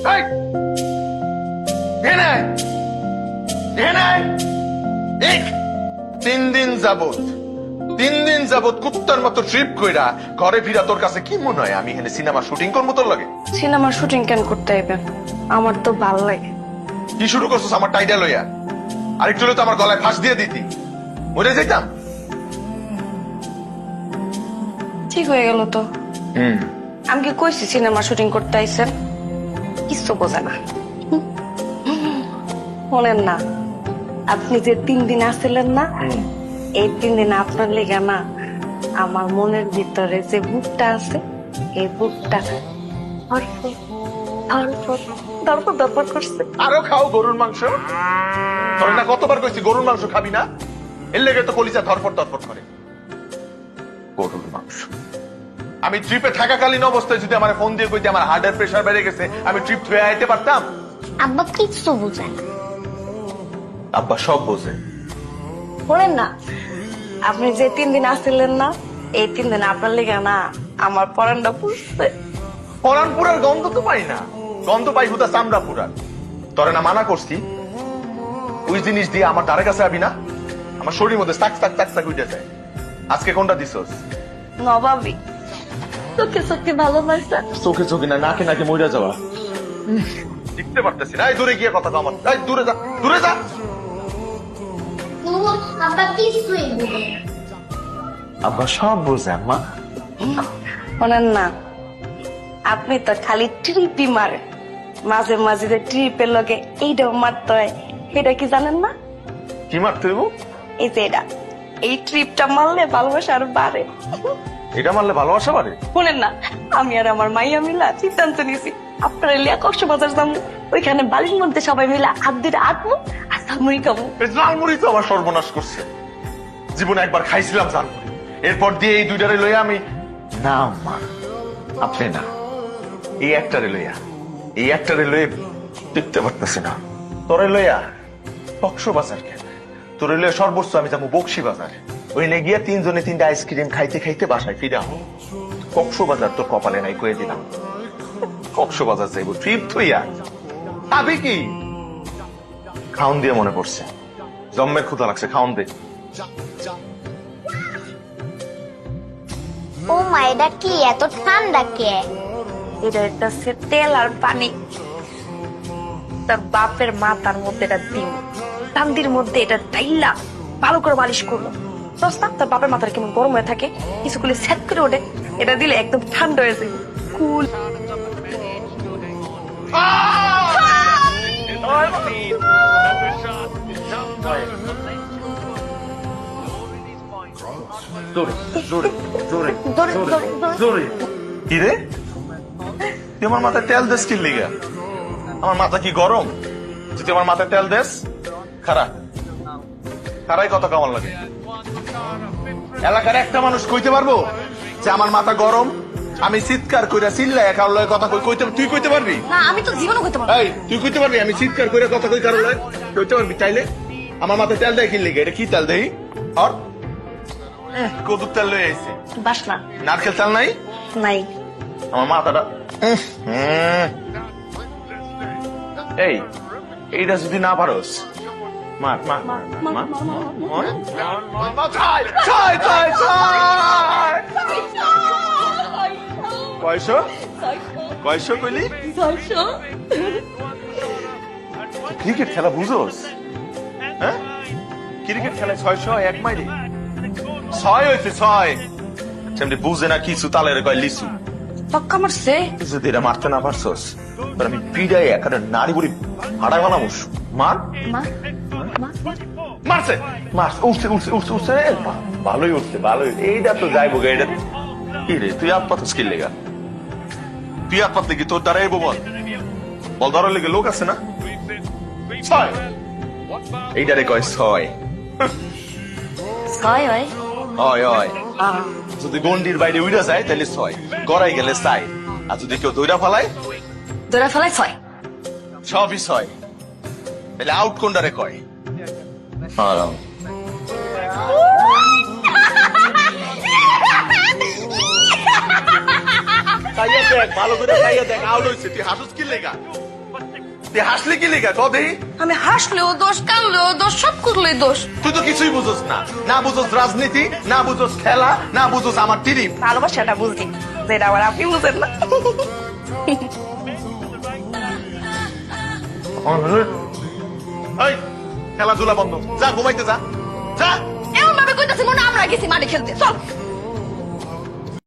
এই, এনে, এনে, এই, 3 দিন যাবত কুত্তার মতো ট্রিপ কইরা ঘরে ফিরা তোর কাছে কি মনে হয় আমি এখানে সিনেমা শুটিং করবো তোর লাগে? সিনেমার শুটিং কেন করতে হইবে? আমার তো ভাল লাগে। কি শুরু করছিস আমার টাইটেল লইয়া? আরেকটু হলে তো আমার গলায় ফাঁস দিয়ে দিতি, মরে যেতাম। ঠিক হয়ে গেল তো। আমি কি কইছি সিনেমা শুটিং করতে আইছেন? কিছু বোঝে না। বলেন না, আপনি যে 3 দিন আসছিলেন না, এই 3 দিন আপনার লেগে না আমার মনের ভিতরে যে বুকটা আছে, এই বুকটা ধরপড় করছে। আরো খাও গরুর মাংস। তোর না কতবার কইছি গরুর মাংস খাবি না, এর লেগে তো কলিজা ধরপড় করে। গরুর মাংস। আমি ট্রিপে থাকাকালীন অবস্থায় যদি আমার ফোন দিয়ে কইতে আমার হার্টের প্রেসার বেড়ে গেছে, আমি ট্রিপ ধুয়ে আইতে পারতাম? আব্বা কিচ্ছু বুঝে না। আব্বা সব বোঝে। বলেন না, আপনি যে 3 দিন আসছিলেন না, এই 3 দিন আপনার লেগে না আমার পরানটা পুষছে। পরান পুরার গন্ধ তো পাই না, গন্ধ পাই হুদা চামড়া পুরার। তোরে না মানা করছি ওই জিনিস দিয়ে আমার দ্বারের কাছে আবি না, আমার শরীর মধ্যে চাক চাক চাক চাক উঠে যায়। আজকে কোনটা দিছস? নবাবি চোখে চোখে ভালোবাসা। চোখে চোখে না, নাকে নাকে মইরা যাওয়া। দেখতে পারতেছি না। এই দূরে গিয়ে কথা কম, এই দূরে যা, দূরে যা। আব্বা কিছুই বুঝে না। আব্বা সব বোঝে আম্মা। শোনেন না, আপনি তো খালি ট্রিপই মারেন, মাঝে মাঝে যে ট্রিপের লগে এইটাও মারতে হয়, এটা কি জানেন না? কি মারতে হইব? এই যে এটা, এই ট্রিপটা মারলে ভালোবাসা আরো বাড়ে। এটা মারলে ভালোবাসা বাড়ে? শোনেন না, আমি আর আমার মাইয়া মিলা সিদ্ধান্ত নিয়েছি আপনার লিয়া কক্সবাজার যাবো, ওইখানে বালির মধ্যে সবাই মিলে হাত ধরে আটবো আর ঝালমুড়ি খাবো। জালমুড়ি তো আমার সর্বনাশ করছে। জীবনে একবার খাইছিলাম জালমুড়ি, এরপর দিয়ে এই দুইটারে লইয়া আমি না আম্মা, আপনি না, এই একটারে লইয়া দেখতে পারতেছি না। তোরে লইয়া কক্সবাজার কেন, তোরে লইয়া সর্বোচ্চ আমি যাবো বক্সি বাজার। ওইনে গিয়া 3 জনে 3টা আইসক্রিম খাইতে খাইতে বাসায় ফিরে আহ। কক্সবাজার তোর কপালে নাই কয়ে দিলাম। কক্সবাজার যাইব ট্রিপ থইয়া আবি কি? খাউন দিয়ে মনে পড়ছে, জম্মের ক্ষুধা লাগছে, খাউন দে। ও মা, এটা কি এত ঠান্ডা কে? এটা হচ্ছে তেল আর পানি। তার বাপের মাথার মধ্যে এটা দিন, টান্দির মধ্যে এটা ডাইলা ভালো করে মালিশ করলো। দোস্ত, তার বাপের মাথার কেমন গরম হয়ে থাকে, কিছুগুলি সেট করে ওঠে, এটা দিলে একদম ঠান্ডা হয়ে যায়। কুল কি রে, তুই আমার মাথায় তেল দেশ কি লিগা? আমার মাথা কি গরম? তুই আমার মাথায় তেল দেশ? খারাই কত কেমন লাগে? এলাকার একটা মানুষ কইতে পারবো যে আমার মাথা গরম? আমি চিৎকার কইরা চিল্লাই কারোর লয় কথা কইতে, তুই কইতে পারবি? না, আমি তো জীবনও করতে পারবো। এই তুই কইতে পারবি আমি চিৎকার কইরা কথা কই কারোর লয়? কইতে পারবি? চাইলে আমার মাথায় তেল দেয় কি লিগা? এটা কি তেল দেই? আর কদুর তেল লয়ে আইছে, বাস না, নারকেল তেল নাই? নাই। আমার মাথাটা এই, এইটা যদি না পারোস মার মার মার মার কয়শো কয়শো কইলি? ক্রিকেট খেলা বুঝোস? হ্যাঁ, ক্রিকেট খেলায় 600 1 মাইলে 6 হয়েছে 6। সেমনি বুঝে না কিছু, তালের কয় লিচু। পাক্কা মারছে। যদি এটা মারতে না পারছস তাহলে আমি পিড়াই এখানে নারী বুড়ি হাড়াই বানাবো। মার মারছে, মার উঠছে উঠছে উঠছে উঠছে, ভালোই উঠছে ভালোই। এইটা তো যাইবো গে। এটা কি রে, তুই হাত পাতাস কি লেগা? তুই হাত পাতলে কি তোর দ্বারা এবো? বল বল, ধরার লেগে লোক আছে না? 6 এইটারে কয় 6। হয় হয় হয় হয়, যদি গন্ডির বাইরে উইরা যায় তাহলে 6, গড়াই গেলে 4, আর যদি কেউ দইরা ফালায় দৌড়া ফেলায় 6। সবই 6। তাহলে আউট কোনটারে কয়? আরাম। খাইয়া দেখ ভালো করে খাইয়া দেখ আউট হইছে তুই হাসুস কি লেগা তুই হাসলি কি লেগা ক দেহি আমি হাসলেও দোষ কানলেও দোষ সব করলেই দোষ। তুই তো কিছুই বুঝোস না না বুঝোস রাজনীতি না বুঝোস খেলা না বুঝোস আমার টিরিপ ভালোবাসাটা বুঝি, যেটা আবার আপনি বুঝেন না। এই খেলাধুলা বন্ধ যা ঘুমাইতে যা যা এমন ভাবে কইতাছি মনে হয় আমরা গেছি মাঠে খেলতে, চল।